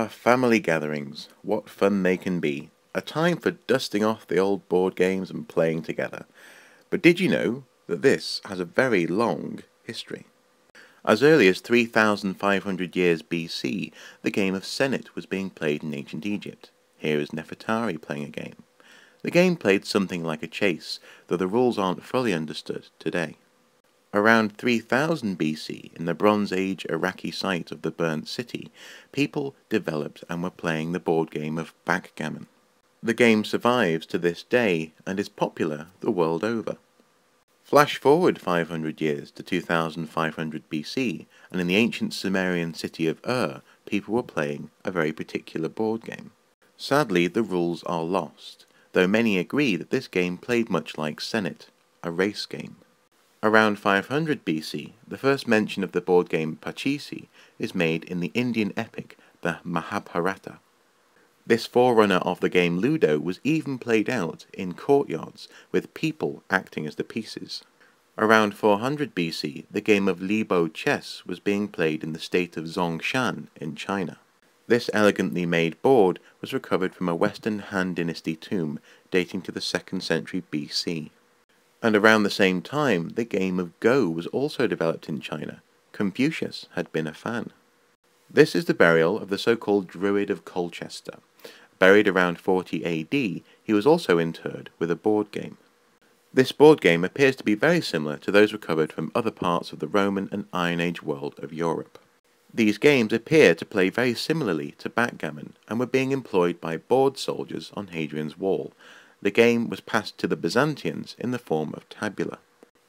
Family gatherings, what fun they can be. A time for dusting off the old board games and playing together. But did you know that this has a very long history? As early as 3,500 years BC, the game of Senet was being played in ancient Egypt. Here is Nefertari playing a game. The game played something like a chase, though the rules aren't fully understood today. Around 3000 BC, in the Bronze Age Iraqi site of the Burnt City, people developed and were playing the board game of backgammon. The game survives to this day and is popular the world over. Flash forward 500 years to 2500 BC, and in the ancient Sumerian city of people were playing a very particular board game. Sadly, the rules are lost, though many agree that this game played much like Senet, a race game. Around 500 BC, the first mention of the board game Pachisi is made in the Indian epic, the Mahabharata. This forerunner of the game Ludo was even played out in courtyards, with people acting as the pieces. Around 400 BC, the game of Libo chess was being played in the state of Zhongshan in China. This elegantly made board was recovered from a Western Han Dynasty tomb dating to the 2nd century BC. And around the same time, the game of Go was also developed in China. Confucius had been a fan. This is the burial of the so-called Druid of Colchester. Buried around 40 AD, he was also interred with a board game. This board game appears to be very similar to those recovered from other parts of the Roman and Iron Age world of Europe. These games appear to play very similarly to backgammon and were being employed by board soldiers on Hadrian's Wall. The game was passed to the Byzantines in the form of tabula.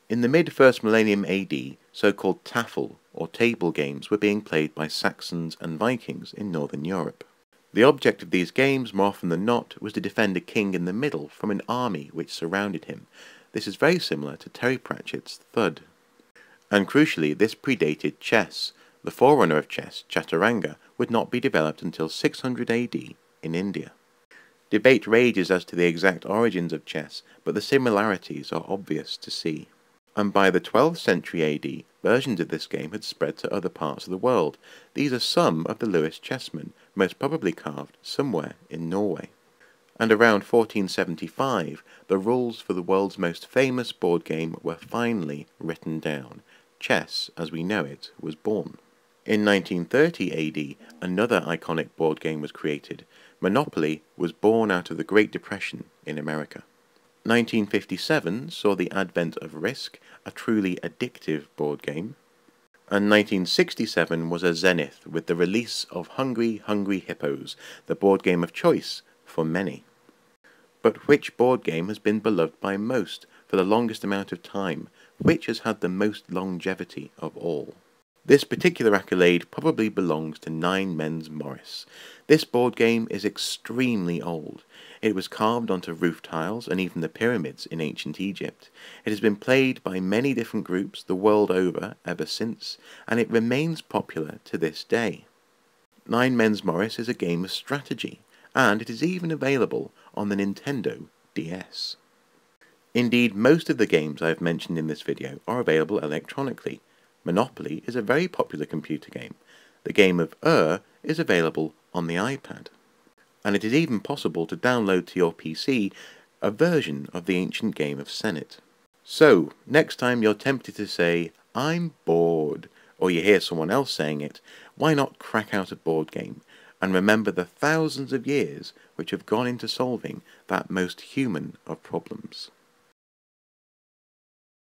In the mid-1st millennium AD, so-called tafel, or table games, were being played by Saxons and Vikings in northern Europe. The object of these games, more often than not, was to defend a king in the middle from an army which surrounded him. This is very similar to Terry Pratchett's Thud. And crucially, this predated chess. The forerunner of chess, Chaturanga, would not be developed until 600 AD in India. Debate rages as to the exact origins of chess, but the similarities are obvious to see. And by the 12th century AD, versions of this game had spread to other parts of the world. These are some of the Lewis chessmen, most probably carved somewhere in Norway. And around 1475, the rules for the world's most famous board game were finally written down. Chess, as we know it, was born. In 1930 AD, another iconic board game was created. Monopoly was born out of the Great Depression in America. 1957 saw the advent of Risk, a truly addictive board game. And 1967 was a zenith with the release of Hungry Hungry Hippos, the board game of choice for many. But which board game has been beloved by most for the longest amount of time? Which has had the most longevity of all? This particular accolade probably belongs to Nine Men's Morris. This board game is extremely old. It was carved onto roof tiles and even the pyramids in ancient Egypt. It has been played by many different groups the world over ever since, and it remains popular to this day. Nine Men's Morris is a game of strategy, and it is even available on the Nintendo DS. Indeed, most of the games I have mentioned in this video are available electronically. Monopoly is a very popular computer game. The game of is available on the iPad. And it is even possible to download to your PC a version of the ancient game of Senet. So, next time you're tempted to say, "I'm bored," or you hear someone else saying it, why not crack out a board game and remember the thousands of years which have gone into solving that most human of problems?